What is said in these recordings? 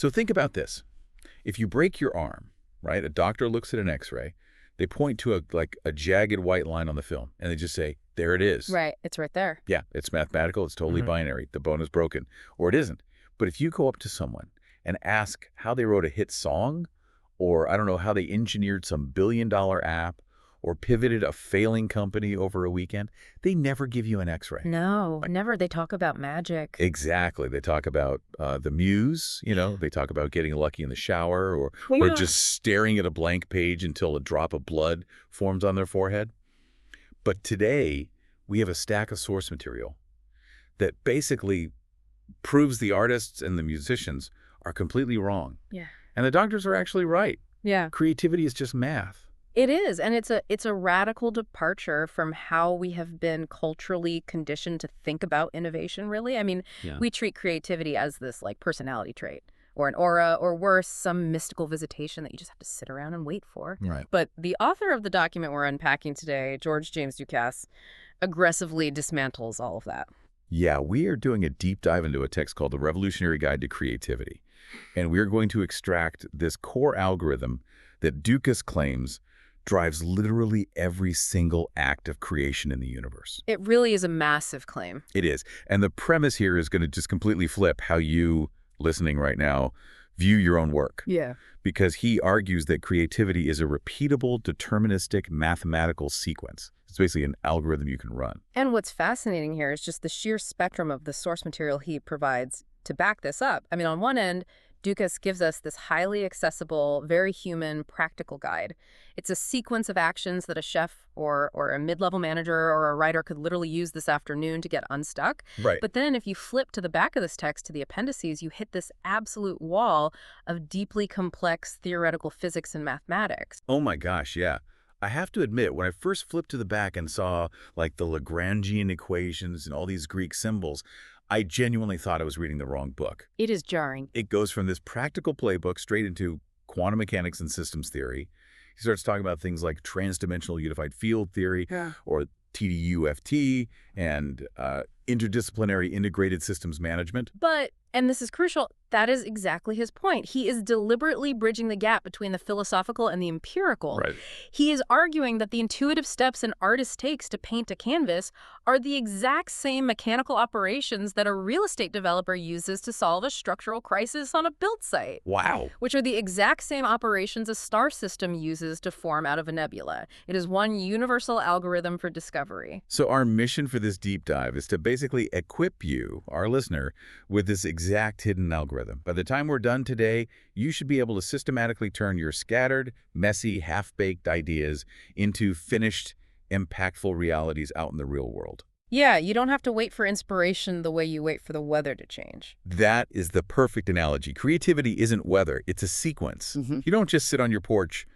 So think about this. If you break your arm, right, a doctor looks at an X-ray, they point to a jagged white line on the film, and they just say, there it is. Right. It's right there. Yeah, it's mathematical. It's totally binary. The bone is broken, or it isn't. But if you go up to someone and ask how they wrote a hit song, or I don't know, how they engineered some billion-dollar app, or pivoted a failing company over a weekend, they never give you an X-ray. No, never. They talk about magic. Exactly. They talk about the muse, they talk about getting lucky in the shower or just staring at a blank page until a drop of blood forms on their forehead. But today, we have a stack of source material that basically proves the artists and the musicians are completely wrong. Yeah. And the doctors are actually right. Yeah. Creativity is just math. It is, and it's a radical departure from how we have been culturally conditioned to think about innovation, really. I mean, we treat creativity as this personality trait or an aura, or worse, some mystical visitation that you just have to sit around and wait for. Right. But the author of the document we're unpacking today, George James Ducasse, aggressively dismantles all of that. Yeah, we are doing a deep dive into a text called The Revolutionary Guide to Creativity. And we're going to extract this core algorithm that Ducasse claims drives literally every single act of creation in the universe. It really is a massive claim. It is. And the premise here is going to just completely flip how you, listening right now, view your own work. Yeah. Because he argues that creativity is a repeatable, deterministic, mathematical sequence. It's basically an algorithm you can run. And what's fascinating here is just the sheer spectrum of the source material he provides to back this up. I mean, on one end, Ducasse gives us this highly accessible, very human, practical guide. It's a sequence of actions that a chef or a mid-level manager or a writer could literally use this afternoon to get unstuck. Right. But then if you flip to the back of this text, to the appendices, you hit this absolute wall of deeply complex theoretical physics and mathematics. Oh my gosh, yeah. I have to admit, when I first flipped to the back and saw the Lagrangian equations and all these Greek symbols, I genuinely thought I was reading the wrong book. It is jarring. It goes from this practical playbook straight into quantum mechanics and systems theory. He starts talking about things like transdimensional unified field theory or TDUFT and interdisciplinary integrated systems management. But, and this is crucial, that is exactly his point. He is deliberately bridging the gap between the philosophical and the empirical. Right. He is arguing that the intuitive steps an artist takes to paint a canvas are the exact same mechanical operations that a real estate developer uses to solve a structural crisis on a build site. Wow. Which are the exact same operations a star system uses to form out of a nebula. It is one universal algorithm for discovery. So our mission for this deep dive is to basically equip you, our listener, with this exact hidden algorithm. By the time we're done today, you should be able to systematically turn your scattered, messy, half-baked ideas into finished, impactful realities out in the real world. Yeah, you don't have to wait for inspiration the way you wait for the weather to change. That is the perfect analogy. Creativity isn't weather, it's a sequence. You don't just sit on your porch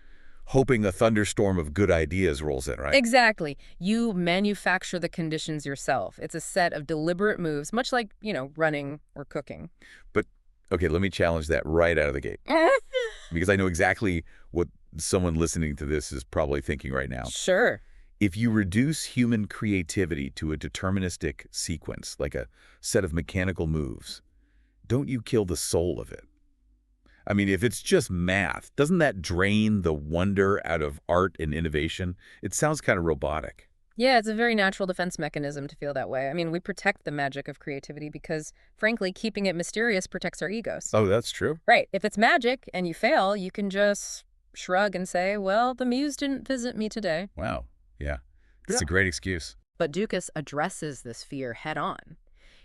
hoping a thunderstorm of good ideas rolls in, right? Exactly. You manufacture the conditions yourself. It's a set of deliberate moves, much like, running or cooking. But, okay, let me challenge that right out of the gate. Because I know exactly what someone listening to this is probably thinking right now. Sure. If you reduce human creativity to a deterministic sequence, like a set of mechanical moves, don't you kill the soul of it? I mean, if it's just math, doesn't that drain the wonder out of art and innovation? It sounds kind of robotic. Yeah, it's a very natural defense mechanism to feel that way. I mean, we protect the magic of creativity because, frankly, keeping it mysterious protects our egos. Oh, that's true. Right. If it's magic and you fail, you can just shrug and say, well, the muse didn't visit me today. Wow. Yeah. It's a great excuse. But Ducasse addresses this fear head on.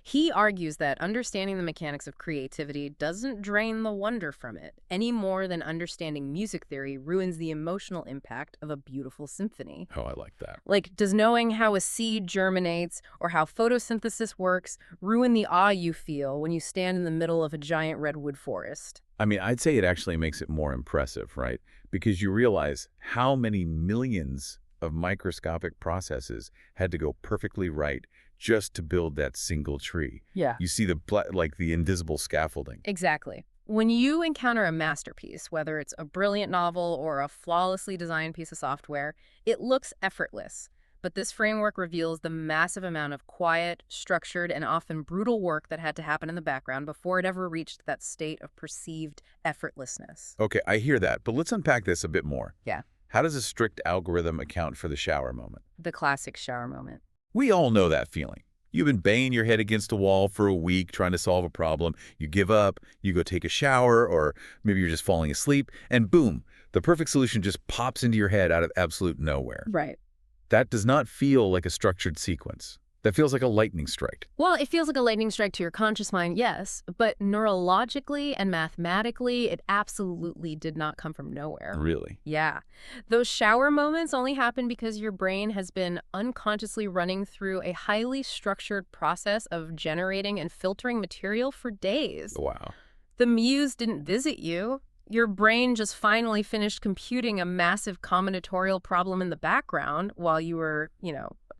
He argues that understanding the mechanics of creativity doesn't drain the wonder from it, any more than understanding music theory ruins the emotional impact of a beautiful symphony. Oh, I like that. Like, does knowing how a seed germinates or how photosynthesis works ruin the awe you feel when you stand in the middle of a giant redwood forest? I mean, I'd say it actually makes it more impressive, right? Because you realize how many millions of microscopic processes had to go perfectly right just to build that single tree. Yeah. You see the invisible scaffolding. Exactly. When you encounter a masterpiece, whether it's a brilliant novel or a flawlessly designed piece of software, it looks effortless. But this framework reveals the massive amount of quiet, structured, and often brutal work that had to happen in the background before it ever reached that state of perceived effortlessness. Okay, I hear that, but let's unpack this a bit more. Yeah, How does a strict algorithm account for the shower moment? the classic shower moment. We all know that feeling. You've been banging your head against a wall for a week trying to solve a problem. You give up, you go take a shower, or maybe you're just falling asleep, and boom, the perfect solution just pops into your head out of absolute nowhere. Right. That does not feel like a structured sequence. That feels like a lightning strike. Well, it feels like a lightning strike to your conscious mind, yes, but neurologically and mathematically, it absolutely did not come from nowhere. Really? Yeah. Those shower moments only happen because your brain has been unconsciously running through a highly structured process of generating and filtering material for days. Wow. The muse didn't visit you. Your brain just finally finished computing a massive combinatorial problem in the background while you were,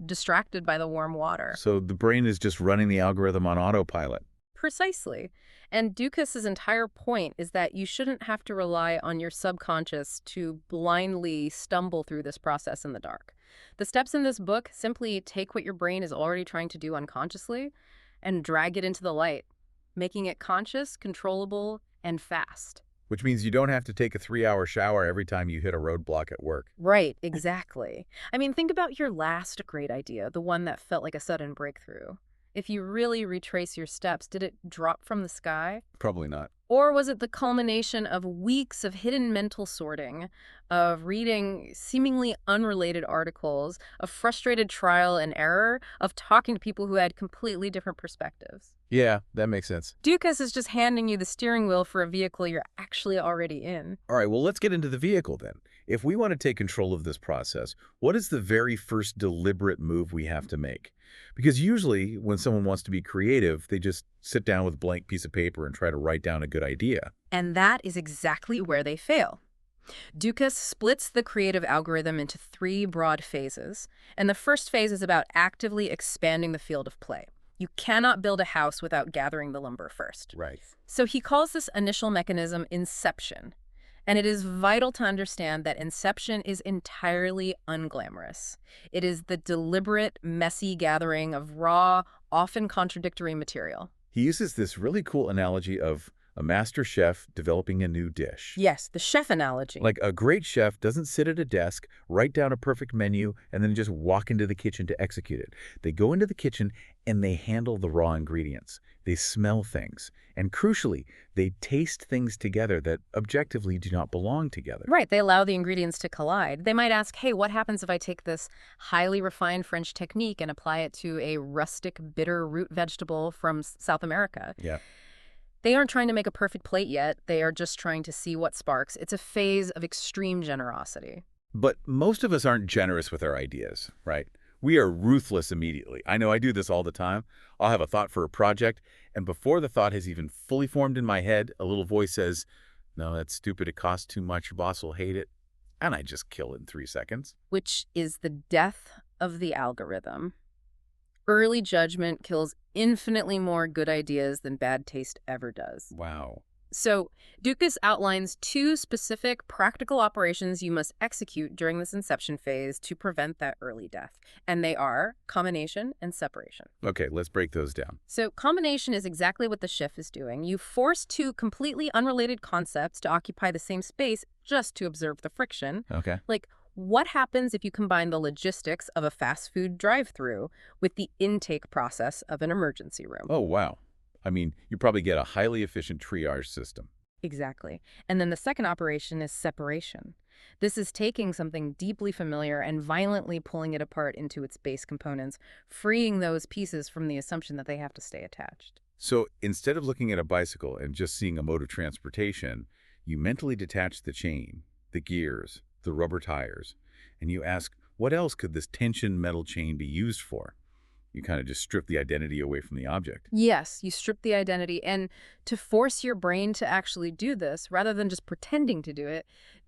distracted by the warm water. So the brain is just running the algorithm on autopilot. Precisely. And Ducas's entire point is that you shouldn't have to rely on your subconscious to blindly stumble through this process in the dark. The steps in this book simply take what your brain is already trying to do unconsciously and drag it into the light, making it conscious, controllable, and fast. Which means you don't have to take a 3-hour shower every time you hit a roadblock at work. Right, exactly. I mean, think about your last great idea, the one that felt like a sudden breakthrough. If you really retrace your steps, did it drop from the sky? Probably not. Or was it the culmination of weeks of hidden mental sorting, of reading seemingly unrelated articles, of frustrated trial and error, of talking to people who had completely different perspectives? Yeah, that makes sense. Dukas is just handing you the steering wheel for a vehicle you're actually already in. All right, well, let's get into the vehicle then. If we want to take control of this process, what is the very first deliberate move we have to make? Because usually when someone wants to be creative, they just sit down with a blank piece of paper and try to write down a good idea. And that is exactly where they fail. Dukas splits the creative algorithm into 3 broad phases, and the first phase is about actively expanding the field of play. You cannot build a house without gathering the lumber first. Right. So he calls this initial mechanism inception. And it is vital to understand that inception is entirely unglamorous. It is the deliberate, messy gathering of raw, often contradictory material. He uses this really cool analogy of a master chef developing a new dish. Yes, the chef analogy. Like a great chef doesn't sit at a desk, write down a perfect menu, and then just walk into the kitchen to execute it. They go into the kitchen and they handle the raw ingredients. They smell things. And crucially, they taste things together that objectively do not belong together. Right, they allow the ingredients to collide. They might ask, hey, what happens if I take this highly refined French technique and apply it to a rustic, bitter root vegetable from South America? Yeah. They aren't trying to make a perfect plate yet. They are just trying to see what sparks. It's a phase of extreme generosity. But most of us aren't generous with our ideas, right? We are ruthless immediately. I know I do this all the time. I'll have a thought for a project, and before the thought has even fully formed in my head, a little voice says, no, that's stupid. It costs too much. Your boss will hate it. And I just kill it in 3 seconds. Which is the death of the algorithm. Early judgment kills infinitely more good ideas than bad taste ever does. Wow. So Dukas outlines 2 specific practical operations you must execute during this inception phase to prevent that early death. And they are combination and separation. Okay, let's break those down. So combination is exactly what the chef is doing. You force 2 completely unrelated concepts to occupy the same space just to observe the friction. Okay. Like, what happens if you combine the logistics of a fast food drive-through with the intake process of an emergency room? Oh, wow. I mean, you probably get a highly efficient triage system. Exactly. And then the second operation is separation. This is taking something deeply familiar and violently pulling it apart into its base components, freeing those pieces from the assumption that they have to stay attached. So instead of looking at a bicycle and just seeing a mode of transportation, you mentally detach the chain, the gears, the rubber tires, and you ask, what else could this tension metal chain be used for? You kind of just strip the identity away from the object. Yes, you strip the identity. And to force your brain to actually do this, rather than just pretending to do it,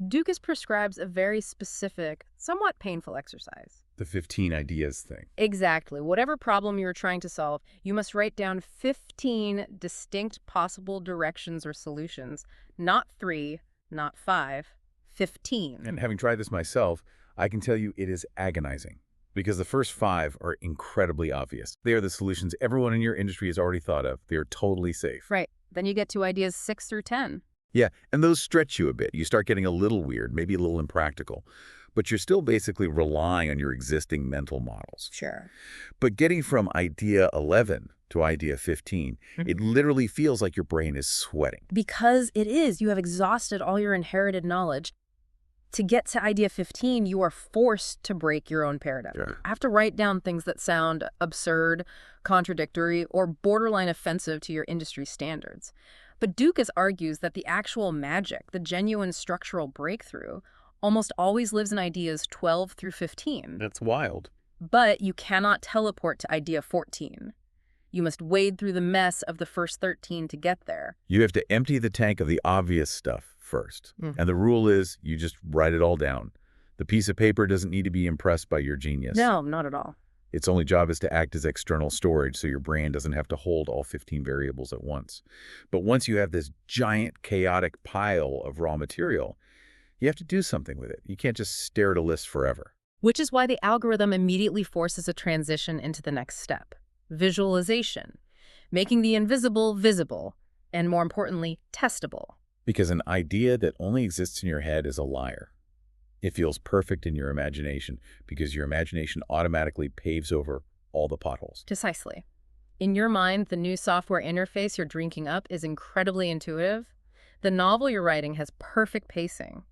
Dukas prescribes a very specific, somewhat painful exercise. The 15 ideas thing. Exactly. Whatever problem you're trying to solve, you must write down 15 distinct possible directions or solutions. Not 3, not 5, 15. And having tried this myself, I can tell you it is agonizing. Because the first 5 are incredibly obvious. They are the solutions everyone in your industry has already thought of. They are totally safe. Right. Then you get to ideas 6 through 10. Yeah, and those stretch you a bit. You start getting a little weird, maybe a little impractical. But you're still basically relying on your existing mental models. Sure. But getting from idea 11 to idea 15, it literally feels like your brain is sweating. Because it is. You have exhausted all your inherited knowledge. To get to idea 15, you are forced to break your own paradigm. Sure. I have to write down things that sound absurd, contradictory, or borderline offensive to your industry standards. But Dukas argues that the actual magic, the genuine structural breakthrough, almost always lives in ideas 12 through 15. That's wild. But you cannot teleport to idea 14. You must wade through the mess of the first 13 to get there. You have to empty the tank of the obvious stuff first. And the rule is you just write it all down. The piece of paper doesn't need to be impressed by your genius. No, not at all. Its only job is to act as external storage so your brain doesn't have to hold all 15 variables at once. But once you have this giant, chaotic pile of raw material, you have to do something with it. You can't just stare at a list forever. Which is why the algorithm immediately forces a transition into the next step. Visualization. Making the invisible visible, and more importantly, testable. Because an idea that only exists in your head is a liar. It feels perfect in your imagination because your imagination automatically paves over all the potholes. Precisely. In your mind, the new software interface you're drinking up is incredibly intuitive. The novel you're writing has perfect pacing.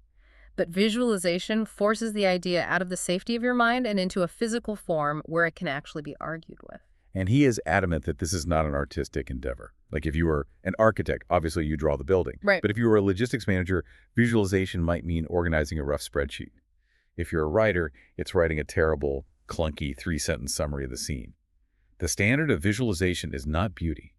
But visualization forces the idea out of the safety of your mind and into a physical form where it can actually be argued with. And he is adamant that this is not an artistic endeavor. Like if you were an architect, obviously you draw the building. Right. But if you were a logistics manager, visualization might mean organizing a rough spreadsheet. If you're a writer, it's writing a terrible, clunky 3-sentence summary of the scene. The standard of visualization is not beauty.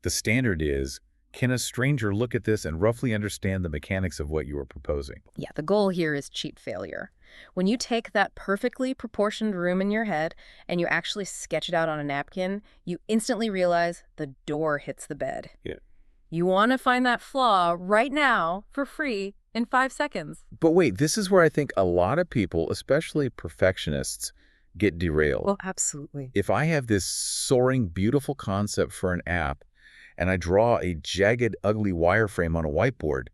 The standard is, can a stranger look at this and roughly understand the mechanics of what you are proposing? Yeah, the goal here is cheap failure. When you take that perfectly proportioned room in your head and you actually sketch it out on a napkin, you instantly realize the door hits the bed. Yeah. You want to find that flaw right now for free in 5 seconds. But wait, this is where I think a lot of people, especially perfectionists, get derailed. Well, absolutely. If I have this soaring, beautiful concept for an app and I draw a jagged, ugly wireframe on a whiteboard,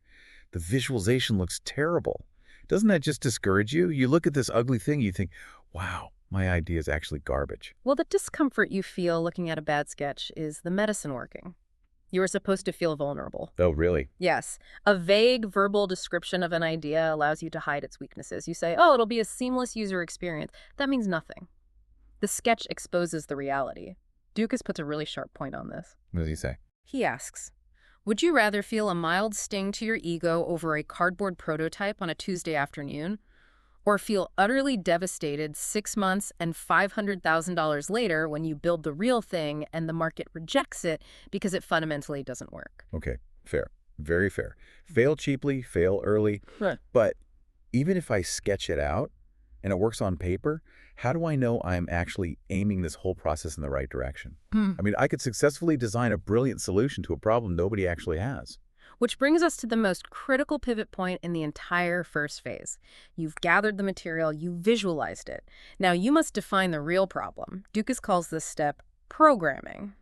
the visualization looks terrible. Doesn't that just discourage you? You look at this ugly thing, you think, wow, my idea is actually garbage. Well, the discomfort you feel looking at a bad sketch is the medicine working. You are supposed to feel vulnerable. Oh, really? Yes. A vague verbal description of an idea allows you to hide its weaknesses. You say, oh, it'll be a seamless user experience. That means nothing. The sketch exposes the reality. Dukas puts a really sharp point on this. What does he say? He asks, would you rather feel a mild sting to your ego over a cardboard prototype on a Tuesday afternoon, or feel utterly devastated 6 months and $500,000 later when you build the real thing and the market rejects it because it fundamentally doesn't work? Okay, fair. Very fair. Fail cheaply, fail early. Right. But even if I sketch it out and it works on paper, how do I know I'm actually aiming this whole process in the right direction? I mean, I could successfully design a brilliant solution to a problem nobody actually has. Which brings us to the most critical pivot point in the entire first phase. You've gathered the material, you visualized it. Now you must define the real problem. Dukas calls this step programming.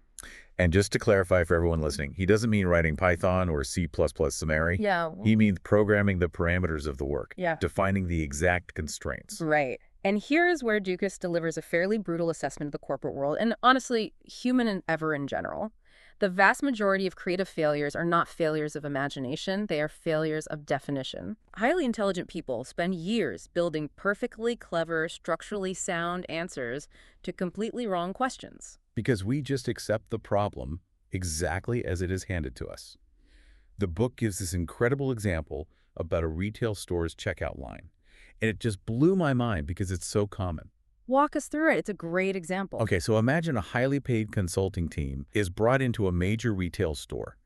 And just to clarify for everyone listening, he doesn't mean writing Python or C++ summary. Yeah. He means programming the parameters of the work, Yeah. defining the exact constraints. Right. And here is where Dukas delivers a fairly brutal assessment of the corporate world, and honestly, human and ever in general. The vast majority of creative failures are not failures of imagination, they are failures of definition. Highly intelligent people spend years building perfectly clever, structurally sound answers to completely wrong questions. Because we just accept the problem exactly as it is handed to us. The book gives this incredible example about a retail store's checkout line. And it just blew my mind because it's so common. Walk us through it. It's a great example. Okay, so imagine a highly paid consulting team is brought into a major retail store.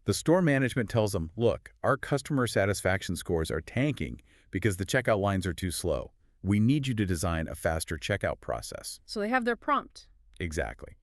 The store management tells them, look, our customer satisfaction scores are tanking because the checkout lines are too slow. We need you to design a faster checkout process. So they have their prompt. Exactly.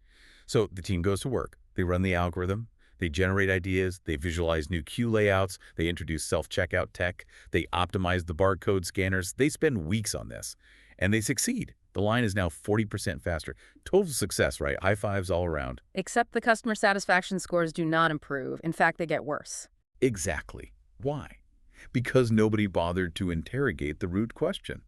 So the team goes to work. They run the algorithm. They generate ideas, they visualize new queue layouts, they introduce self-checkout tech, they optimize the barcode scanners. They spend weeks on this, and they succeed. The line is now 40% faster. Total success, right? High fives all around. Except the customer satisfaction scores do not improve. In fact, they get worse. Exactly. Why? Because nobody bothered to interrogate the root question.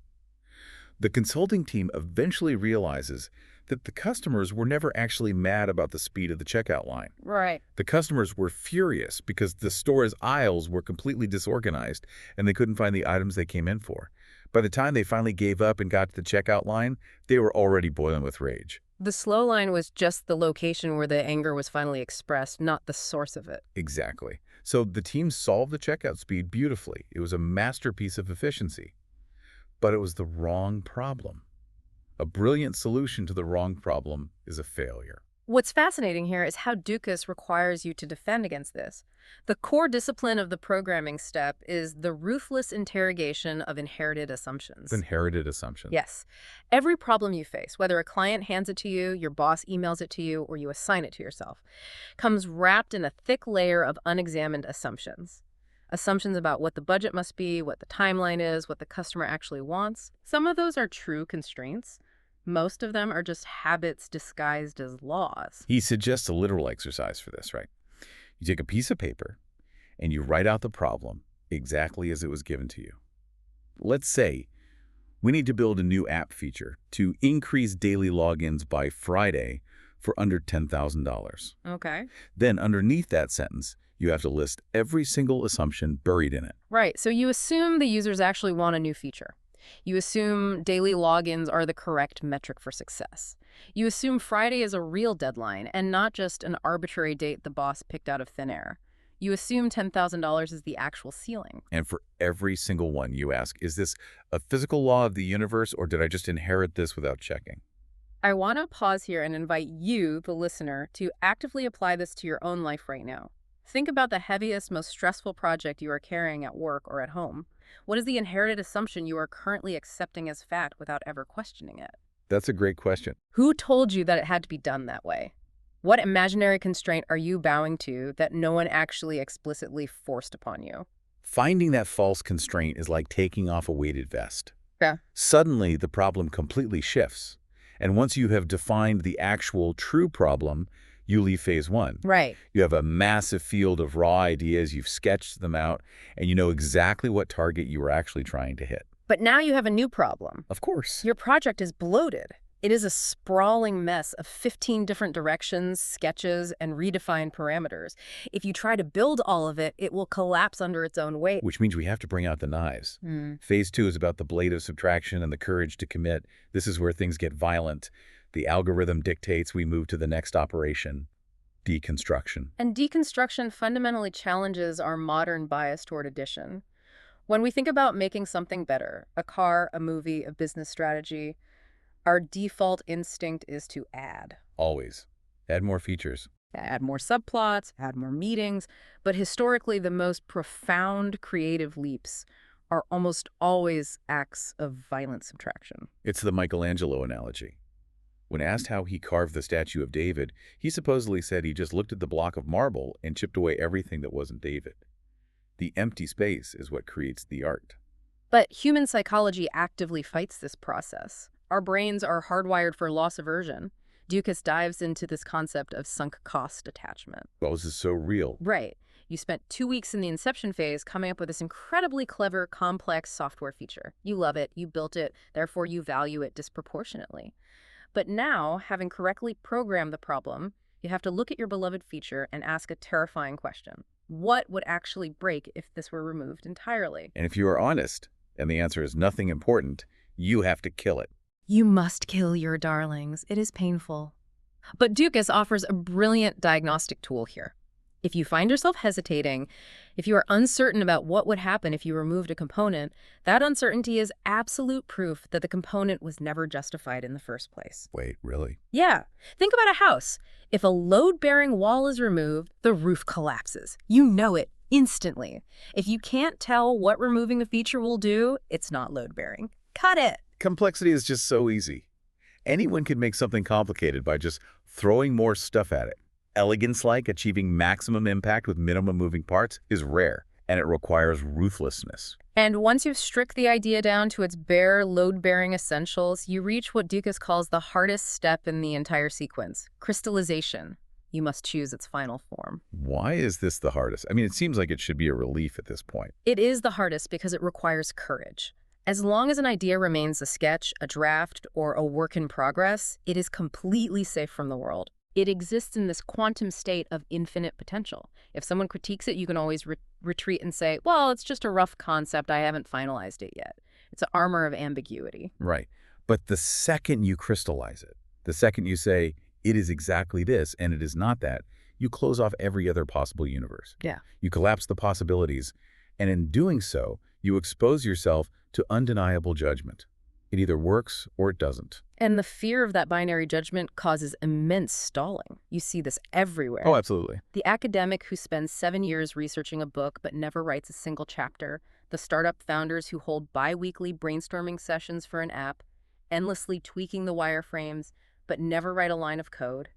The consulting team eventually realizes that the customers were never actually mad about the speed of the checkout line. Right. The customers were furious because the store's aisles were completely disorganized and they couldn't find the items they came in for. By the time they finally gave up and got to the checkout line, they were already boiling with rage. The slow line was just the location where the anger was finally expressed, not the source of it. Exactly. So the team solved the checkout speed beautifully. It was a masterpiece of efficiency. But it was the wrong problem. A brilliant solution to the wrong problem is a failure. What's fascinating here is how Dukas requires you to defend against this. The core discipline of the programming step is the ruthless interrogation of inherited assumptions. Inherited assumptions. Yes. Every problem you face, whether a client hands it to you, your boss emails it to you, or you assign it to yourself, comes wrapped in a thick layer of unexamined assumptions. Assumptions about what the budget must be, what the timeline is, what the customer actually wants. Some of those are true constraints. Most of them are just habits disguised as laws. He suggests a literal exercise for this, right? You take a piece of paper and you write out the problem exactly as it was given to you. Let's say we need to build a new app feature to increase daily logins by Friday for under $10,000. Okay. Then underneath that sentence, you have to list every single assumption buried in it. Right. So you assume the users actually want a new feature. You assume daily logins are the correct metric for success. You assume Friday is a real deadline and not just an arbitrary date the boss picked out of thin air. You assume $10,000 is the actual ceiling. And for every single one, you ask, is this a physical law of the universe, or did I just inherit this without checking? I want to pause here and invite you, the listener, to actively apply this to your own life right now. Think about the heaviest, most stressful project you are carrying at work or at home. What is the inherited assumption you are currently accepting as fact without ever questioning it? That's a great question. Who told you that it had to be done that way? What imaginary constraint are you bowing to that no one actually explicitly forced upon you? Finding that false constraint is like taking off a weighted vest. Yeah. Suddenly, the problem completely shifts. And once you have defined the actual true problem, you leave phase one. Right. You have a massive field of raw ideas, you've sketched them out, and you know exactly what target you were actually trying to hit. But now you have a new problem. Of course. Your project is bloated. It is a sprawling mess of 15 different directions, sketches, and redefined parameters. If you try to build all of it, it will collapse under its own weight. Which means we have to bring out the knives. Phase two is about the blade of subtraction and the courage to commit. This is where things get violent. The algorithm dictates we move to the next operation, deconstruction. And deconstruction fundamentally challenges our modern bias toward addition. When we think about making something better, a car, a movie, a business strategy, our default instinct is to add. Always. Add more features. Add more subplots, add more meetings. But historically, the most profound creative leaps are almost always acts of violent subtraction. It's the Michelangelo analogy. When asked how he carved the statue of David, he supposedly said he just looked at the block of marble and chipped away everything that wasn't David. The empty space is what creates the art. But human psychology actively fights this process. Our brains are hardwired for loss aversion. Dukas dives into this concept of sunk cost attachment. Well, this is so real. Right. You spent 2 weeks in the inception phase coming up with this incredibly clever, complex software feature. You love it, you built it, therefore you value it disproportionately. But now, having correctly programmed the problem, you have to look at your beloved feature and ask a terrifying question. What would actually break if this were removed entirely? And if you are honest, and the answer is nothing important, you have to kill it. You must kill your darlings. It is painful. But Dukas offers a brilliant diagnostic tool here. If you find yourself hesitating, if you are uncertain about what would happen if you removed a component, that uncertainty is absolute proof that the component was never justified in the first place. Wait, really? Yeah. Think about a house. If a load-bearing wall is removed, the roof collapses. You know it instantly. If you can't tell what removing a feature will do, it's not load-bearing. Cut it. Complexity is just so easy. Anyone can make something complicated by just throwing more stuff at it. Elegance like achieving maximum impact with minimum moving parts is rare. and it requires ruthlessness. And once you've stripped the idea down to its bare, load-bearing essentials, you reach what Dukas calls the hardest step in the entire sequence, crystallization. You must choose its final form. Why is this the hardest? I mean, it seems like it should be a relief at this point. It is the hardest because it requires courage. As long as an idea remains a sketch, a draft, or a work in progress, it is completely safe from the world. It exists in this quantum state of infinite potential. If someone critiques it, you can always retreat and say, well, it's just a rough concept. I haven't finalized it yet. It's an armor of ambiguity. Right. But the second you crystallize it, the second you say, it is exactly this and it is not that, you close off every other possible universe. Yeah. You collapse the possibilities. And in doing so, you expose yourself to undeniable judgment. It either works or it doesn't. And the fear of that binary judgment causes immense stalling. You see this everywhere. Oh, absolutely. The academic who spends 7 years researching a book but never writes a single chapter, the startup founders who hold bi-weekly brainstorming sessions for an app, endlessly tweaking the wireframes but never write a line of code.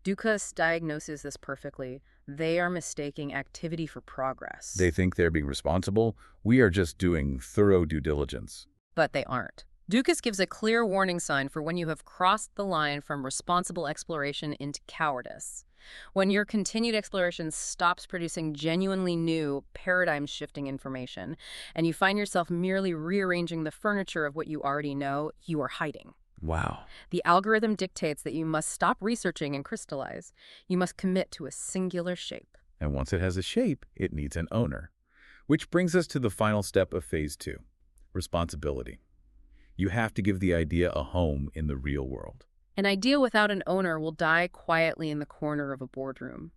Dukas diagnoses this perfectly. They are mistaking activity for progress. They think they're being responsible. We are just doing thorough due diligence. But they aren't. Dukas gives a clear warning sign for when you have crossed the line from responsible exploration into cowardice. When your continued exploration stops producing genuinely new, paradigm-shifting information, and you find yourself merely rearranging the furniture of what you already know, you are hiding. Wow. The algorithm dictates that you must stop researching and crystallize. You must commit to a singular shape. And once it has a shape, it needs an owner. Which brings us to the final step of phase 2, responsibility. You have to give the idea a home in the real world. An idea without an owner will die quietly in the corner of a boardroom.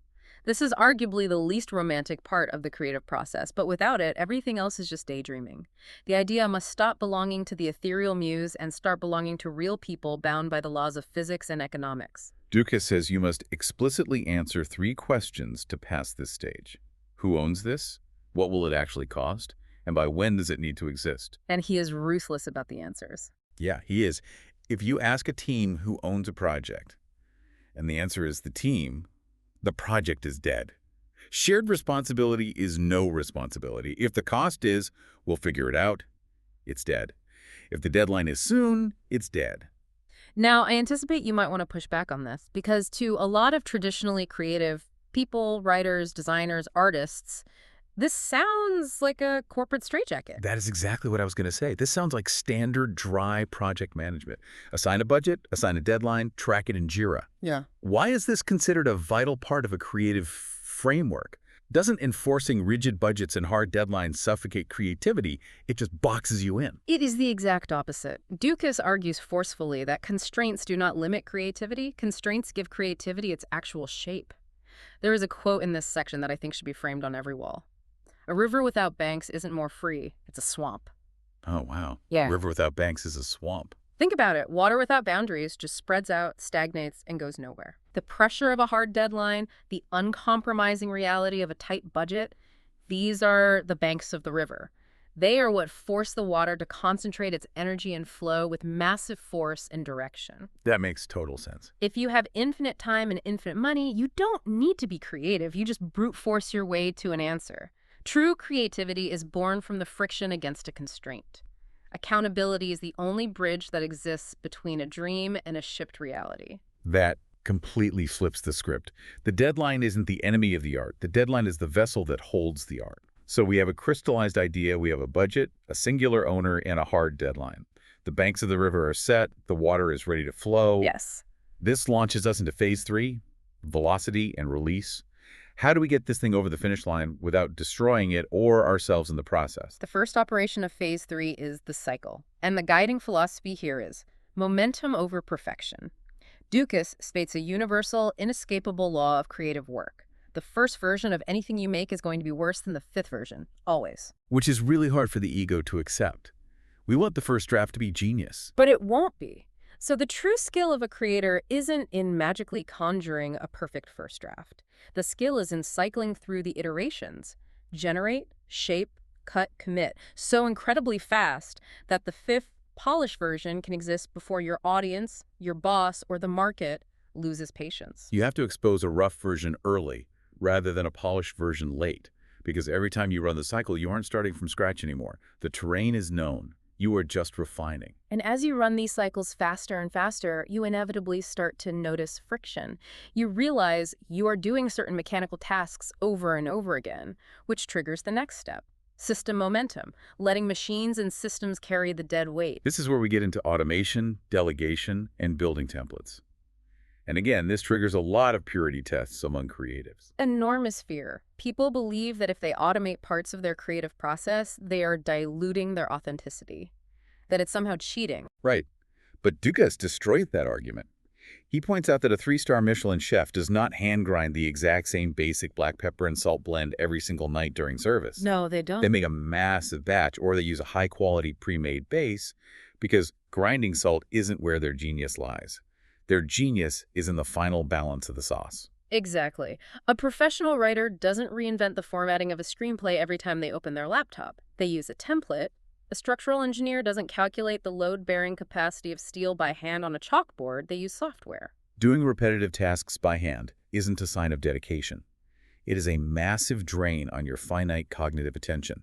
This is arguably the least romantic part of the creative process, but without it, everything else is just daydreaming. The idea must stop belonging to the ethereal muse and start belonging to real people bound by the laws of physics and economics. Dukas says you must explicitly answer 3 questions to pass this stage. Who owns this? What will it actually cost? And by when does it need to exist? And he is ruthless about the answers. Yeah, he is. If you ask a team who owns a project, and the answer is the team, the project is dead. Shared responsibility is no responsibility. If the cost is, we'll figure it out, it's dead. If the deadline is soon, it's dead. Now, I anticipate you might want to push back on this, because to a lot of traditionally creative people, writers, designers, artists, this sounds like a corporate straitjacket. That is exactly what I was going to say. This sounds like standard, dry project management. Assign a budget, assign a deadline, track it in Jira. Yeah. Why is this considered a vital part of a creative framework? Doesn't enforcing rigid budgets and hard deadlines suffocate creativity? It just boxes you in. It is the exact opposite. Dukas argues forcefully that constraints do not limit creativity. Constraints give creativity its actual shape. There is a quote in this section that I think should be framed on every wall. A river without banks isn't more free, it's a swamp. Oh, wow. Yeah. River without banks is a swamp. Think about it. Water without boundaries just spreads out, stagnates, and goes nowhere. The pressure of a hard deadline, the uncompromising reality of a tight budget, these are the banks of the river. They are what force the water to concentrate its energy and flow with massive force and direction. That makes total sense. If you have infinite time and infinite money, you don't need to be creative. You just brute force your way to an answer. True creativity is born from the friction against a constraint. Accountability is the only bridge that exists between a dream and a shipped reality. That completely flips the script. The deadline isn't the enemy of the art. The deadline is the vessel that holds the art. So we have a crystallized idea, we have a budget, a singular owner, and a hard deadline. The banks of the river are set, the water is ready to flow. Yes. This launches us into phase 3, velocity and release. How do we get this thing over the finish line without destroying it or ourselves in the process? The first operation of phase 3 is the cycle. And the guiding philosophy here is momentum over perfection. Dukas states a universal, inescapable law of creative work. The first version of anything you make is going to be worse than the 5th version, always. Which is really hard for the ego to accept. We want the first draft to be genius. But it won't be. So the true skill of a creator isn't in magically conjuring a perfect first draft. The skill is in cycling through the iterations. Generate, shape, cut, commit. So incredibly fast that the 5th polished version can exist before your audience, your boss, or the market loses patience. You have to expose a rough version early rather than a polished version late. because every time you run the cycle, you aren't starting from scratch anymore. The terrain is known. You are just refining. And as you run these cycles faster and faster, you inevitably start to notice friction. You realize you are doing certain mechanical tasks over and over again, which triggers the next step. System momentum, letting machines and systems carry the dead weight. This is where we get into automation, delegation, and building templates. And again, this triggers a lot of purity tests among creatives. Enormous fear. People believe that if they automate parts of their creative process, they are diluting their authenticity, that it's somehow cheating. Right. But Dukas destroyed that argument. He points out that a 3-star Michelin chef does not hand grind the exact same basic black pepper and salt blend every single night during service. No, they don't. They make a massive batch, or they use a high-quality pre-made base, because grinding salt isn't where their genius lies. Their genius is in the final balance of the sauce. Exactly. A professional writer doesn't reinvent the formatting of a screenplay every time they open their laptop. They use a template. A structural engineer doesn't calculate the load-bearing capacity of steel by hand on a chalkboard. They use software. Doing repetitive tasks by hand isn't a sign of dedication. It is a massive drain on your finite cognitive attention.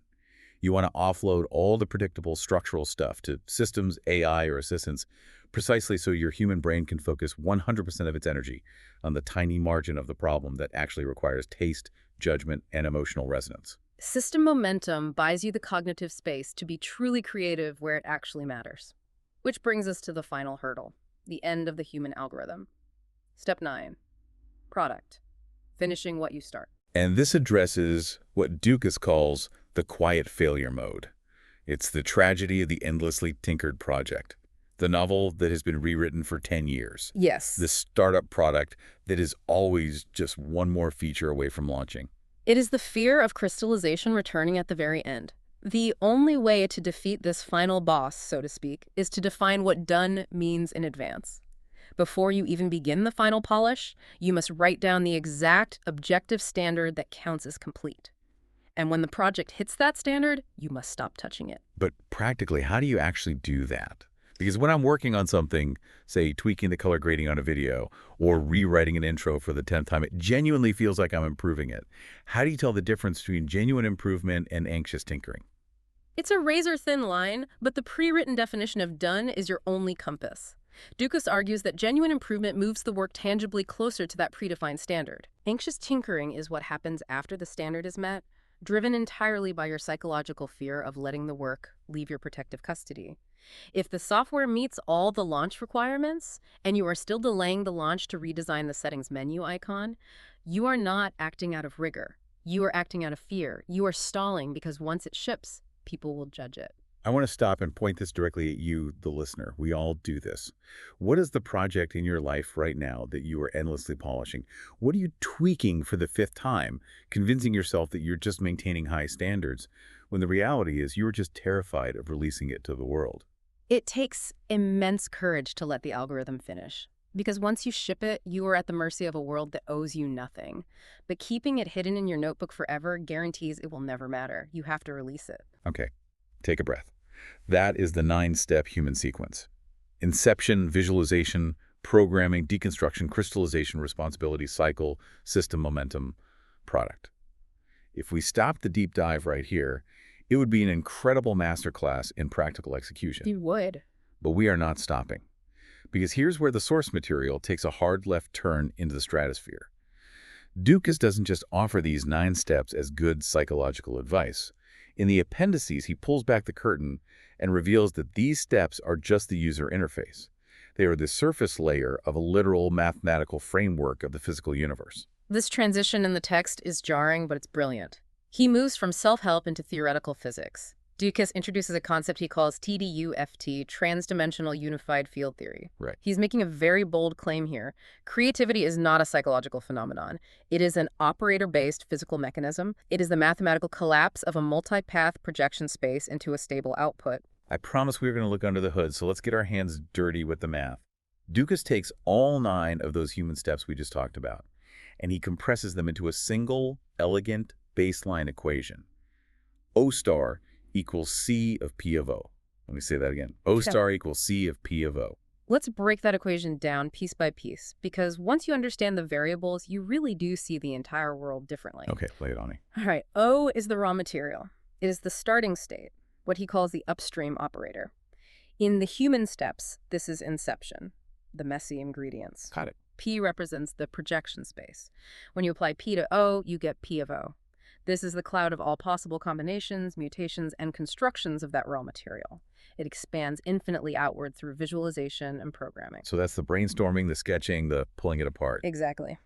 You want to offload all the predictable structural stuff to systems, AI, or assistants, precisely so your human brain can focus 100% of its energy on the tiny margin of the problem that actually requires taste, judgment, and emotional resonance. System momentum buys you the cognitive space to be truly creative where it actually matters. Which brings us to the final hurdle, the end of the human algorithm. Step 9, product, finishing what you start. And this addresses what Dukas calls the quiet failure mode. It's the tragedy of the endlessly tinkered project. The novel that has been rewritten for 10 years. Yes. The startup product that is always just one more feature away from launching. It is the fear of crystallization returning at the very end. The only way to defeat this final boss, so to speak, is to define what done means in advance. Before you even begin the final polish, you must write down the exact objective standard that counts as complete. And when the project hits that standard, you must stop touching it. But practically, how do you actually do that? Because when I'm working on something, say tweaking the color grading on a video or rewriting an intro for the 10th time, it genuinely feels like I'm improving it. How do you tell the difference between genuine improvement and anxious tinkering? It's a razor-thin line, but the pre-written definition of done is your only compass. Dukas argues that genuine improvement moves the work tangibly closer to that predefined standard. Anxious tinkering is what happens after the standard is met, driven entirely by your psychological fear of letting the work leave your protective custody. If the software meets all the launch requirements, and you are still delaying the launch to redesign the settings menu icon, you are not acting out of rigor. You are acting out of fear. You are stalling because once it ships, people will judge it. I want to stop and point this directly at you, the listener. We all do this. What is the project in your life right now that you are endlessly polishing? What are you tweaking for the 5th time, convincing yourself that you're just maintaining high standards, when the reality is you're just terrified of releasing it to the world? It takes immense courage to let the algorithm finish. Because once you ship it, you are at the mercy of a world that owes you nothing. But keeping it hidden in your notebook forever guarantees it will never matter. You have to release it. Okay, take a breath. That is the 9-step human sequence. Inception, visualization, programming, deconstruction, crystallization, responsibility, cycle, system, momentum, product. If we stop the deep dive right here, it would be an incredible masterclass in practical execution. You would. But we are not stopping. Because here's where the source material takes a hard left turn into the stratosphere. Dukas doesn't just offer these 9 steps as good psychological advice. In the appendices, he pulls back the curtain and reveals that these steps are just the user interface. They are the surface layer of a literal mathematical framework of the physical universe. This transition in the text is jarring, but it's brilliant. He moves from self-help into theoretical physics. Dukas introduces a concept he calls TDUFT, Trans-Dimensional Unified Field Theory. Right. He's making a very bold claim here. Creativity is not a psychological phenomenon. It is an operator-based physical mechanism. It is the mathematical collapse of a multi-path projection space into a stable output. I promise we were going to look under the hood, so let's get our hands dirty with the math. Dukas takes all 9 of those human steps we just talked about, and he compresses them into a single, elegant baseline equation. O star equals C of P of O. Let me say that again. O star equals C of P of O. Let's break that equation down piece by piece, because once you understand the variables, you really do see the entire world differently. Okay, lay it on me. All right, O is the raw material. It is the starting state, what he calls the upstream operator. In the human steps, this is inception, the messy ingredients. Got it. P represents the projection space. When you apply P to O, you get P of O. This is the cloud of all possible combinations, mutations, and constructions of that raw material. It expands infinitely outward through visualization and programming. So that's the brainstorming, the sketching, the pulling it apart. Exactly.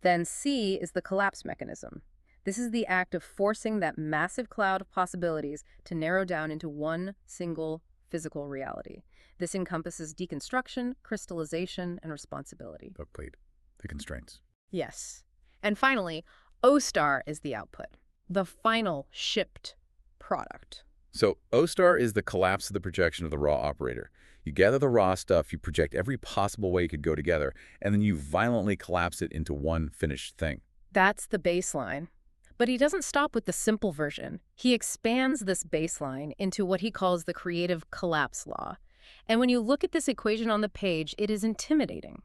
Then C is the collapse mechanism. This is the act of forcing that massive cloud of possibilities to narrow down into one single physical reality. This encompasses deconstruction, crystallization, and responsibility. But wait, the constraints. Yes. And finally, O star is the output, the final shipped product. So O star is the collapse of the projection of the raw operator. You gather the raw stuff, you project every possible way it could go together, and then you violently collapse it into one finished thing. That's the baseline. But he doesn't stop with the simple version. He expands this baseline into what he calls the creative collapse law. And when you look at this equation on the page, it is intimidating.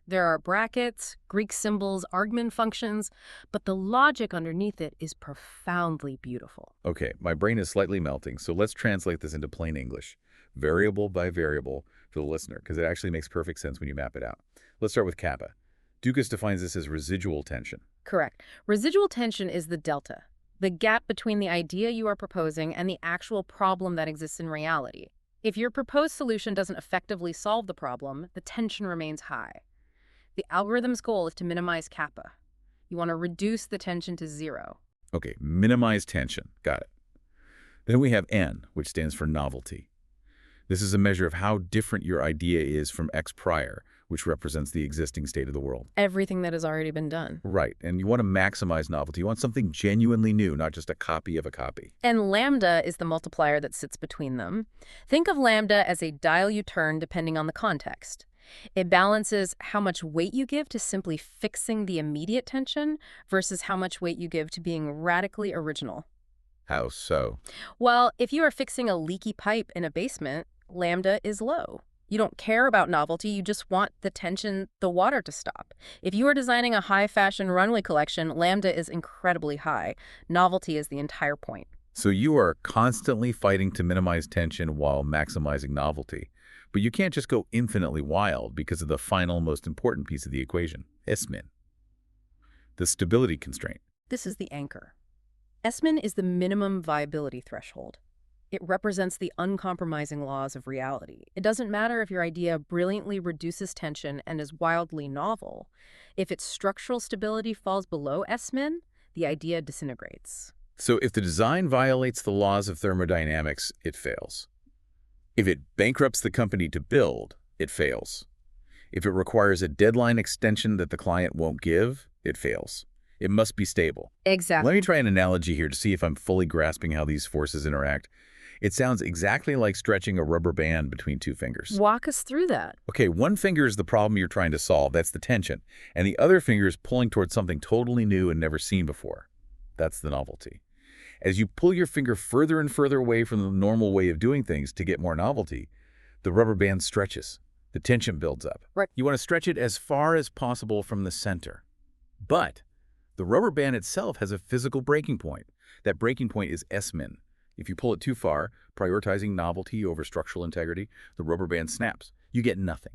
There are brackets, Greek symbols, argument functions, but the logic underneath it is profoundly beautiful. Okay, my brain is slightly melting, so let's translate this into plain English, variable by variable for the listener, because it actually makes perfect sense when you map it out. Let's start with kappa. Dukas defines this as residual tension. Correct. Residual tension is the delta, the gap between the idea you are proposing and the actual problem that exists in reality. If your proposed solution doesn't effectively solve the problem, the tension remains high. The algorithm's goal is to minimize kappa. You want to reduce the tension to 0. Okay, minimize tension. Got it. Then we have N, which stands for novelty. This is a measure of how different your idea is from X prior, which represents the existing state of the world. Everything that has already been done. Right, and you want to maximize novelty. You want something genuinely new, not just a copy of a copy. And lambda is the multiplier that sits between them. Think of lambda as a dial you turn depending on the context. It balances how much weight you give to simply fixing the immediate tension versus how much weight you give to being radically original. How so? Well, if you are fixing a leaky pipe in a basement, lambda is low. You don't care about novelty, you just want the tension, the water to stop. If you are designing a high-fashion runway collection, lambda is incredibly high. Novelty is the entire point. So you are constantly fighting to minimize tension while maximizing novelty. But you can't just go infinitely wild because of the final, most important piece of the equation, IISM, the stability constraint. This is the anchor. IISM is the minimum viability threshold. It represents the uncompromising laws of reality. It doesn't matter if your idea brilliantly reduces tension and is wildly novel. If its structural stability falls below IISM, the idea disintegrates. So if the design violates the laws of thermodynamics, it fails. If it bankrupts the company to build, it fails. If it requires a deadline extension that the client won't give, it fails. It must be stable. Exactly. Let me try an analogy here to see if I'm fully grasping how these forces interact. It sounds exactly like stretching a rubber band between two fingers. Walk us through that. Okay, one finger is the problem you're trying to solve. That's the tension. And the other finger is pulling towards something totally new and never seen before. That's the novelty. As you pull your finger further and further away from the normal way of doing things to get more novelty, the rubber band stretches. The tension builds up. Right. You want to stretch it as far as possible from the center. But the rubber band itself has a physical breaking point. That breaking point is IISM. If you pull it too far, prioritizing novelty over structural integrity, the rubber band snaps. You get nothing.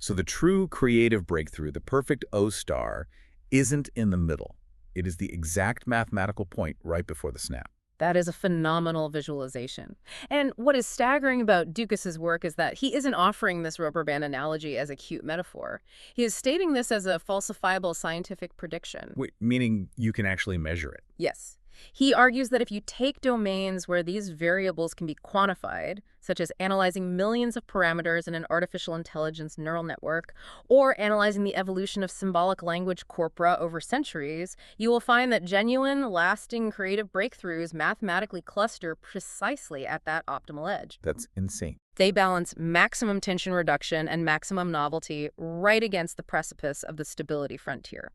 So the true creative breakthrough, the perfect O star, isn't in the middle. It is the exact mathematical point right before the snap. That is a phenomenal visualization. And what is staggering about Dukas's work is that he isn't offering this rubber band analogy as a cute metaphor. He is stating this as a falsifiable scientific prediction. Wait, meaning you can actually measure it. Yes. He argues that if you take domains where these variables can be quantified, such as analyzing millions of parameters in an artificial intelligence neural network, or analyzing the evolution of symbolic language corpora over centuries, you will find that genuine, lasting creative breakthroughs mathematically cluster precisely at that optimal edge. That's insane. They balance maximum tension reduction and maximum novelty right against the precipice of the stability frontier.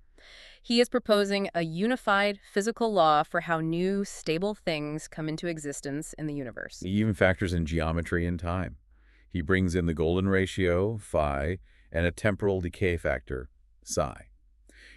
He is proposing a unified physical law for how new, stable things come into existence in the universe. He even factors in geometry and time. He brings in the golden ratio, phi, and a temporal decay factor, psi.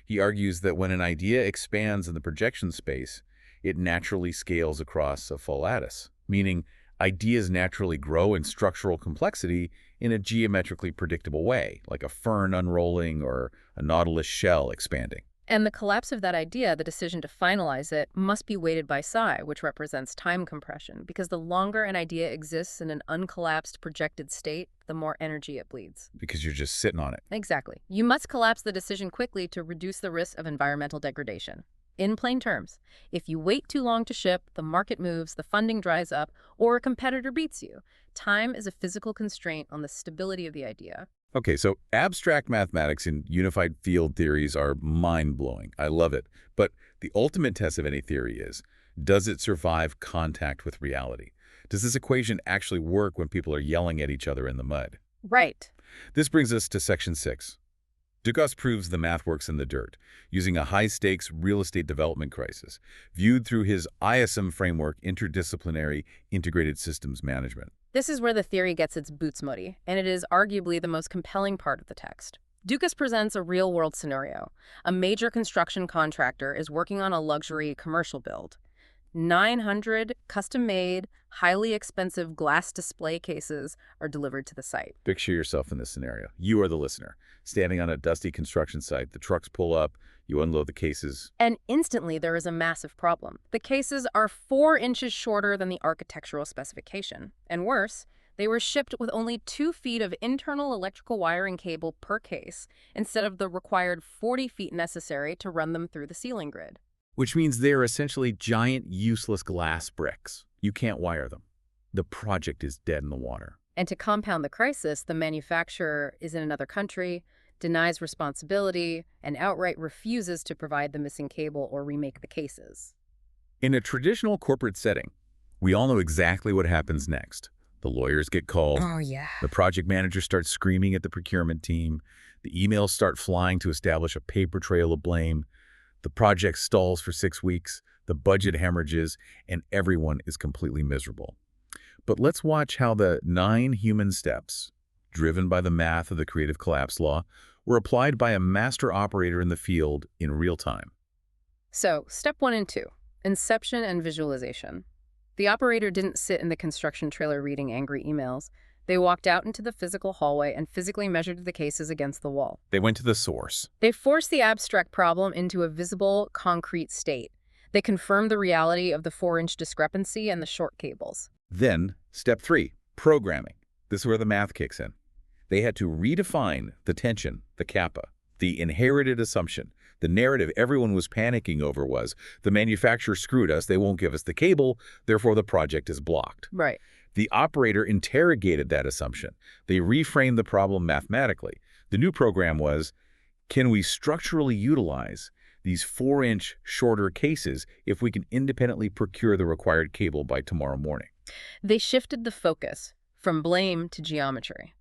He argues that when an idea expands in the projection space, it naturally scales across a full lattice, meaning ideas naturally grow in structural complexity in a geometrically predictable way, like a fern unrolling or a nautilus shell expanding. And the collapse of that idea, the decision to finalize it, must be weighted by psi, which represents time compression, because the longer an idea exists in an uncollapsed projected state, the more energy it bleeds. Because you're just sitting on it. Exactly. You must collapse the decision quickly to reduce the risk of environmental degradation. In plain terms, if you wait too long to ship, the market moves, the funding dries up, or a competitor beats you. Time is a physical constraint on the stability of the idea. Okay, so abstract mathematics and unified field theories are mind-blowing. I love it. But the ultimate test of any theory is, does it survive contact with reality? Does this equation actually work when people are yelling at each other in the mud? Right. This brings us to Section 6. Dukas proves the math works in the dirt, using a high-stakes real estate development crisis, viewed through his IISM framework, Interdisciplinary Integrated Systems Management. This is where the theory gets its boots muddy, and it is arguably the most compelling part of the text. Dukas presents a real-world scenario. A major construction contractor is working on a luxury commercial build. 900 custom-made, highly expensive glass display cases are delivered to the site. Picture yourself in this scenario. You are the listener, standing on a dusty construction site. The trucks pull up, you unload the cases. And instantly there is a massive problem. The cases are 4 inches shorter than the architectural specification. And worse, they were shipped with only 2 feet of internal electrical wiring cable per case, instead of the required 40 feet necessary to run them through the ceiling grid. Which means they're essentially giant, useless glass bricks. You can't wire them. The project is dead in the water. And to compound the crisis, the manufacturer is in another country, denies responsibility, and outright refuses to provide the missing cable or remake the cases. In a traditional corporate setting, we all know exactly what happens next. The lawyers get called. Oh, yeah. The project manager starts screaming at the procurement team. The emails start flying to establish a paper trail of blame. The project stalls for 6 weeks, the budget hemorrhages, and everyone is completely miserable. But let's watch how the 9 human steps, driven by the math of the creative collapse law, were applied by a master operator in the field in real time. So, step 1 and 2, inception and visualization. The operator didn't sit in the construction trailer reading angry emails. They walked out into the physical hallway and physically measured the cases against the wall. They went to the source. They forced the abstract problem into a visible, concrete state. They confirmed the reality of the 4-inch discrepancy and the short cables. Then, step 3, programming. This is where the math kicks in. They had to redefine the tension, the kappa, the inherited assumption. The narrative everyone was panicking over was, the manufacturer screwed us, they won't give us the cable, therefore the project is blocked. Right. The operator interrogated that assumption. They reframed the problem mathematically. The new program was, can we structurally utilize these 4-inch shorter cases if we can independently procure the required cable by tomorrow morning? They shifted the focus from blame to geometry.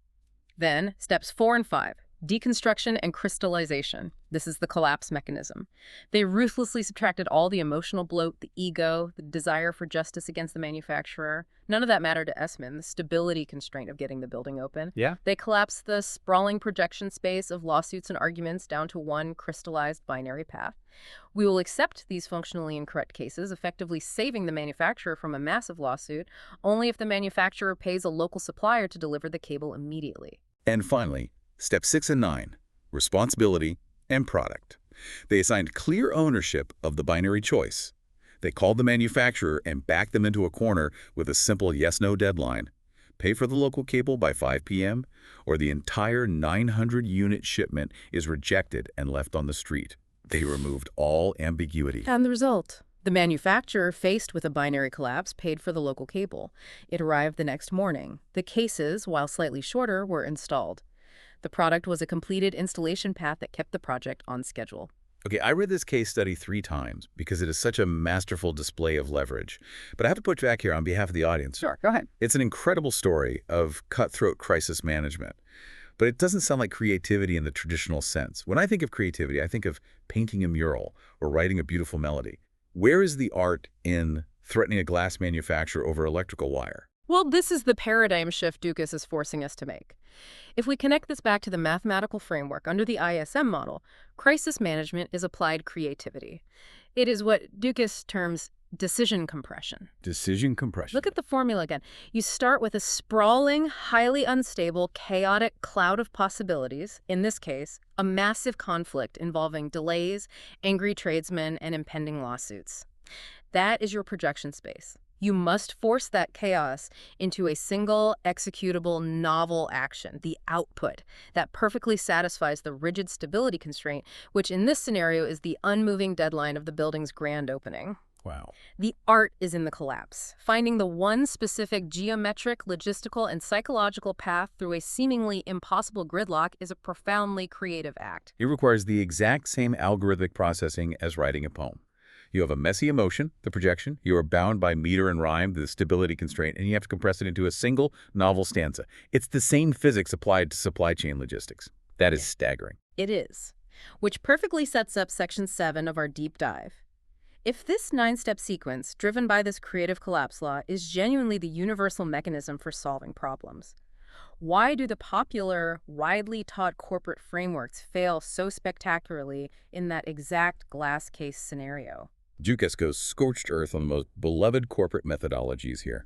Then, steps 4 and 5. Deconstruction and crystallization. This is the collapse mechanism. They ruthlessly subtracted all the emotional bloat, the ego, the desire for justice against the manufacturer. None of that mattered to Essman, the stability constraint of getting the building open. Yeah. They collapsed the sprawling projection space of lawsuits and arguments down to one crystallized binary path. We will accept these functionally incorrect cases, effectively saving the manufacturer from a massive lawsuit, only if the manufacturer pays a local supplier to deliver the cable immediately. And finally, Step 6 and 9, responsibility and product. They assigned clear ownership of the binary choice. They called the manufacturer and backed them into a corner with a simple yes-no deadline. Pay for the local cable by 5 p.m., or the entire 900-unit shipment is rejected and left on the street. They removed all ambiguity. And the result? The manufacturer, faced with a binary collapse, paid for the local cable. It arrived the next morning. The cases, while slightly shorter, were installed. The product was a completed installation path that kept the project on schedule. Okay, I read this case study 3 times because it is such a masterful display of leverage. But I have to put back here on behalf of the audience. Sure, go ahead. It's an incredible story of cutthroat crisis management. But it doesn't sound like creativity in the traditional sense. When I think of creativity, I think of painting a mural or writing a beautiful melody. Where is the art in threatening a glass manufacturer over electrical wire? Well, this is the paradigm shift Dukas is forcing us to make. If we connect this back to the mathematical framework under the IISM model, crisis management is applied creativity. It is what Dukas terms decision compression. Decision compression. Look at the formula again. You start with a sprawling, highly unstable, chaotic cloud of possibilities, in this case, a massive conflict involving delays, angry tradesmen, and impending lawsuits. That is your projection space. You must force that chaos into a single, executable, novel action, the output, that perfectly satisfies the rigid stability constraint, which in this scenario is the unmoving deadline of the building's grand opening. Wow. The art is in the collapse. Finding the one specific geometric, logistical, and psychological path through a seemingly impossible gridlock is a profoundly creative act. It requires the exact same algorithmic processing as writing a poem. You have a messy emotion, the projection. You are bound by meter and rhyme, the stability constraint, and you have to compress it into a single, novel stanza. It's the same physics applied to supply chain logistics. That is staggering. It is. Which perfectly sets up Section 7 of our deep dive. If this 9-step sequence, driven by this creative collapse law, is genuinely the universal mechanism for solving problems, why do the popular, widely taught corporate frameworks fail so spectacularly in that exact glass case scenario? Dukas goes scorched earth on the most beloved corporate methodologies here.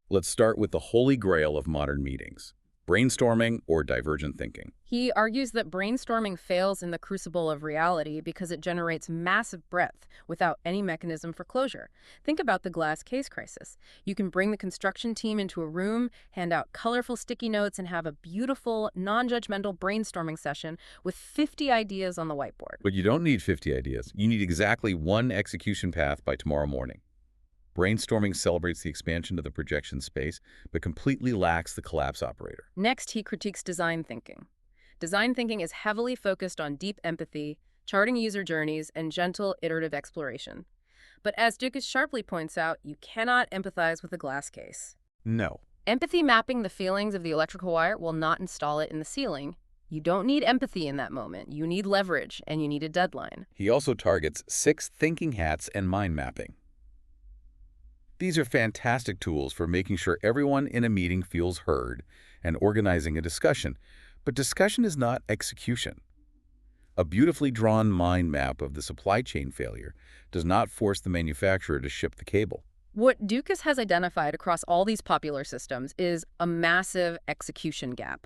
Let's start with the holy grail of modern meetings, brainstorming or divergent thinking. He argues that brainstorming fails in the crucible of reality because it generates massive breadth without any mechanism for closure. Think about the glass case crisis. You can bring the construction team into a room, hand out colorful sticky notes, and have a beautiful, non-judgmental brainstorming session with 50 ideas on the whiteboard. But you don't need 50 ideas. You need exactly one execution path by tomorrow morning. Brainstorming celebrates the expansion of the projection space, but completely lacks the collapse operator. Next, he critiques design thinking. Design thinking is heavily focused on deep empathy, charting user journeys, and gentle, iterative exploration. But as Dukas sharply points out, you cannot empathize with a glass case. No. Empathy mapping the feelings of the electrical wire will not install it in the ceiling. You don't need empathy in that moment. You need leverage, and you need a deadline. He also targets 6 thinking hats and mind mapping. These are fantastic tools for making sure everyone in a meeting feels heard and organizing a discussion. But discussion is not execution. A beautifully drawn mind map of the supply chain failure does not force the manufacturer to ship the cable. What Dukas has identified across all these popular systems is a massive execution gap.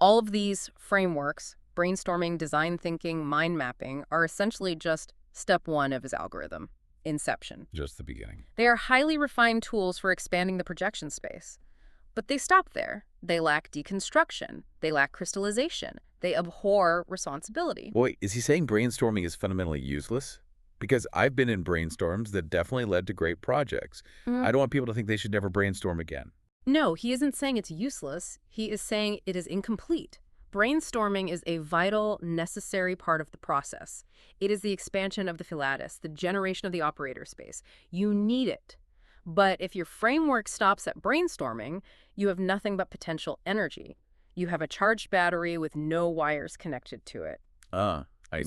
All of these frameworks, brainstorming, design thinking, mind mapping, are essentially just step 1 of his algorithm. Inception. Just the beginning. They are highly refined tools for expanding the projection space. But they stop there. They lack deconstruction. They lack crystallization. They abhor responsibility. Wait, is he saying brainstorming is fundamentally useless? Because I've been in brainstorms that definitely led to great projects. I don't want people to think they should never brainstorm again. No, he isn't saying it's useless. He is saying it is incomplete. Brainstorming is a vital, necessary part of the process. It is the expansion of the philatus, the generation of the operator space. You need it. But if your framework stops at brainstorming, you have nothing but potential energy. You have a charged battery with no wires connected to it.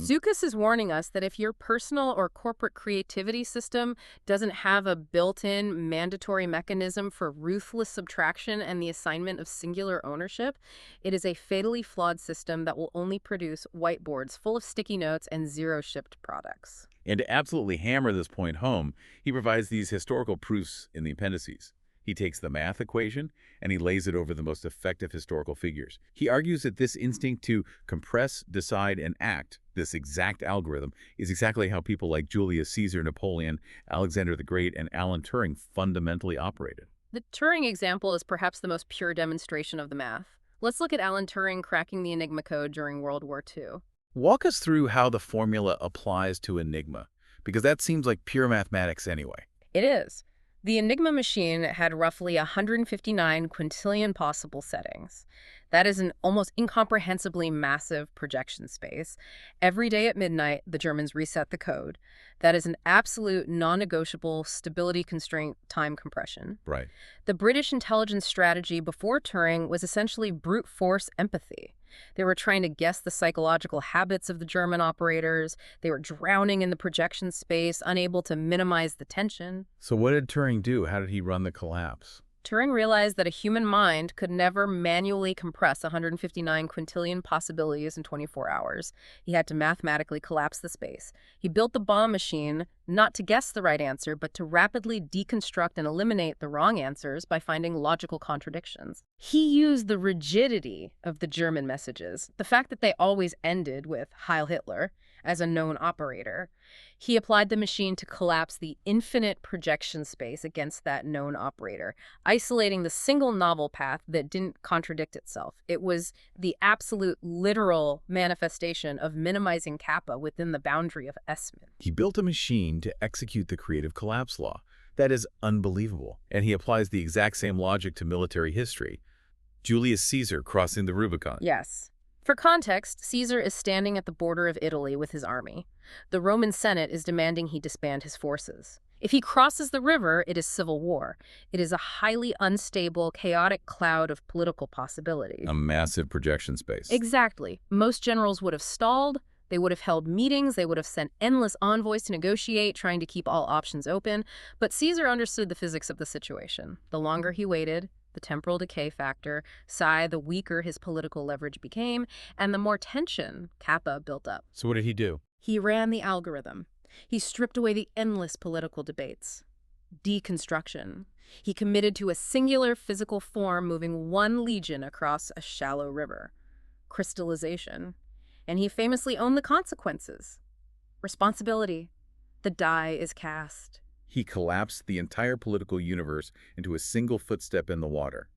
Dukas is warning us that if your personal or corporate creativity system doesn't have a built-in mandatory mechanism for ruthless subtraction and the assignment of singular ownership, it is a fatally flawed system that will only produce whiteboards full of sticky notes and zero shipped products. And to absolutely hammer this point home, he provides these historical proofs in the appendices. He takes the math equation and he lays it over the most effective historical figures. He argues that this instinct to compress, decide, and act, this exact algorithm, is exactly how people like Julius Caesar, Napoleon, Alexander the Great, and Alan Turing fundamentally operated. The Turing example is perhaps the most pure demonstration of the math. Let's look at Alan Turing cracking the Enigma code during World War II. Walk us through how the formula applies to Enigma, because that seems like pure mathematics anyway. It is. The Enigma machine had roughly 159 quintillion possible settings. That is an almost incomprehensibly massive projection space. Every day at midnight, the Germans reset the code. That is an absolute non-negotiable stability constraint time compression. Right. The British intelligence strategy before Turing was essentially brute force empathy. They were trying to guess the psychological habits of the German operators. They were drowning in the projection space, unable to minimize the tension. So what did Turing do? How did he run the collapse? Turing realized that a human mind could never manually compress 159 quintillion possibilities in 24 hours. He had to mathematically collapse the space. He built the bomb machine not to guess the right answer, but to rapidly deconstruct and eliminate the wrong answers by finding logical contradictions. He used the rigidity of the German messages, the fact that they always ended with Heil Hitler, as a known operator. He applied the machine to collapse the infinite projection space against that known operator, isolating the single novel path that didn't contradict itself. It was the absolute literal manifestation of minimizing kappa within the boundary of IISM. He built a machine to execute the creative collapse law. That is unbelievable. And he applies the exact same logic to military history. Julius Caesar crossing the Rubicon. Yes. For context, Caesar is standing at the border of Italy with his army. The Roman Senate is demanding he disband his forces. If he crosses the river, it is civil war. It is a highly unstable, chaotic cloud of political possibility. A massive projection space. Exactly. Most generals would have stalled. They would have held meetings. They would have sent endless envoys to negotiate, trying to keep all options open. But Caesar understood the physics of the situation. The longer he waited, the temporal decay factor, the weaker his political leverage became, and the more tension kappa built up. So what did he do? He ran the algorithm. He stripped away the endless political debates. Deconstruction. He committed to a singular physical form moving one legion across a shallow river. Crystallization. And he famously owned the consequences. Responsibility. The die is cast. He collapsed the entire political universe into a single footstep in the water.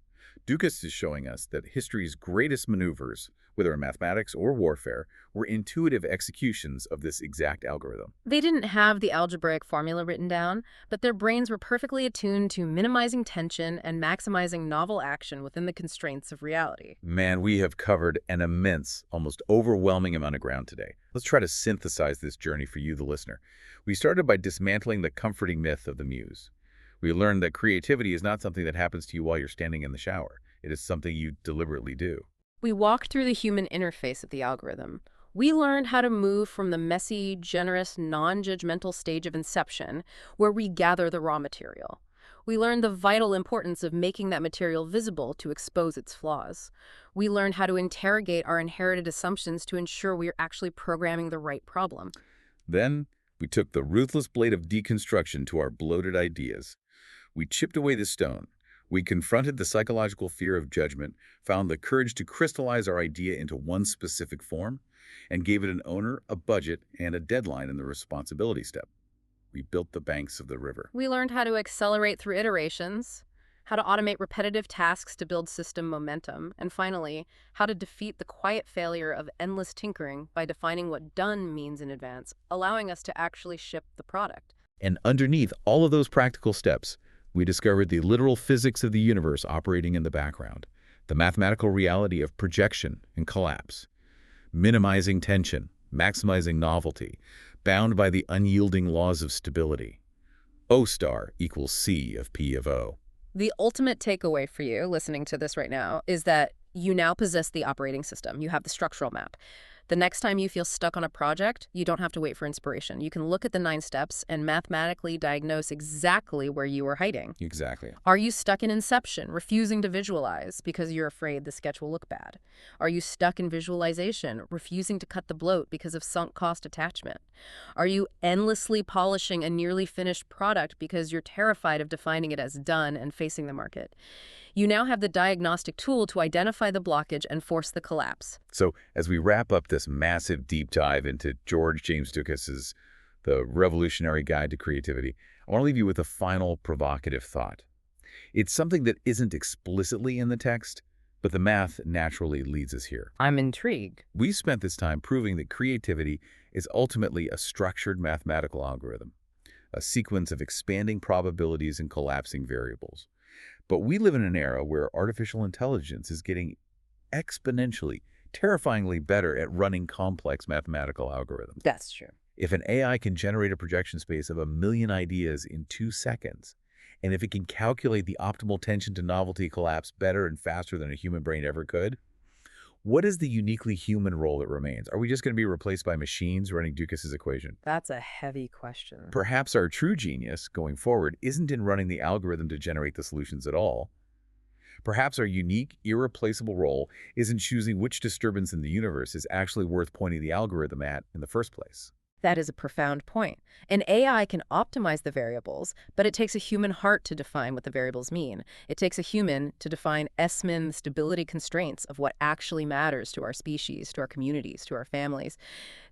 Dukas is showing us that history's greatest maneuvers, whether in mathematics or warfare, were intuitive executions of this exact algorithm. They didn't have the algebraic formula written down, but their brains were perfectly attuned to minimizing tension and maximizing novel action within the constraints of reality. Man, we have covered an immense, almost overwhelming amount of ground today. Let's try to synthesize this journey for you, the listener. We started by dismantling the comforting myth of the muse. We learned that creativity is not something that happens to you while you're standing in the shower. It is something you deliberately do. We walked through the human interface of the algorithm. We learned how to move from the messy, generous, non-judgmental stage of inception, where we gather the raw material. We learned the vital importance of making that material visible to expose its flaws. We learned how to interrogate our inherited assumptions to ensure we are actually programming the right problem. Then, we took the ruthless blade of deconstruction to our bloated ideas. We chipped away the stone. We confronted the psychological fear of judgment, found the courage to crystallize our idea into one specific form, and gave it an owner, a budget, and a deadline in the responsibility step. We built the banks of the river. We learned how to accelerate through iterations, how to automate repetitive tasks to build system momentum, and finally, how to defeat the quiet failure of endless tinkering by defining what done means in advance, allowing us to actually ship the product. And underneath all of those practical steps, we discovered the literal physics of the universe operating in the background, the mathematical reality of projection and collapse, minimizing tension, maximizing novelty, bound by the unyielding laws of stability. O star equals C of P of O. The ultimate takeaway for you listening to this right now is that you now possess the operating system. You have the structural map. The next time you feel stuck on a project, you don't have to wait for inspiration. You can look at the 9 steps and mathematically diagnose exactly where you are hiding. Exactly. Are you stuck in inception, refusing to visualize because you're afraid the sketch will look bad? Are you stuck in visualization, refusing to cut the bloat because of sunk cost attachment? Are you endlessly polishing a nearly finished product because you're terrified of defining it as done and facing the market? You now have the diagnostic tool to identify the blockage and force the collapse. So as we wrap up this massive deep dive into George James Dukas's The Revolutionary Guide to Creativity, I want to leave you with a final provocative thought. It's something that isn't explicitly in the text, but the math naturally leads us here. I'm intrigued. We spent this time proving that creativity is ultimately a structured mathematical algorithm, a sequence of expanding probabilities and collapsing variables. But we live in an era where artificial intelligence is getting exponentially, terrifyingly better at running complex mathematical algorithms. That's true. If an AI can generate a projection space of 1,000,000 ideas in 2 seconds, and if it can calculate the optimal tension to novelty collapse better and faster than a human brain ever could, what is the uniquely human role that remains? Are we just going to be replaced by machines running Ducas's equation? That's a heavy question. Perhaps our true genius, going forward, isn't in running the algorithm to generate the solutions at all. Perhaps our unique, irreplaceable role is in choosing which disturbance in the universe is actually worth pointing the algorithm at in the first place. That is a profound point. An AI can optimize the variables, but it takes a human heart to define what the variables mean. It takes a human to define IISM, the stability constraints of what actually matters to our species, to our communities, to our families.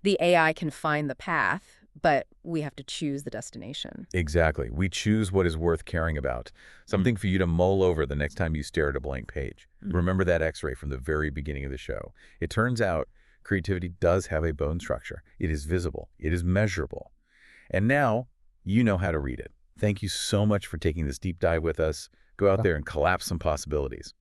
The AI can find the path, but we have to choose the destination. Exactly. We choose what is worth caring about. Something for you to mull over the next time you stare at a blank page. Remember that X-ray from the very beginning of the show. It turns out creativity does have a bone structure. It is visible. It is measurable. And now you know how to read it. Thank you so much for taking this deep dive with us. Go out there and collapse some possibilities.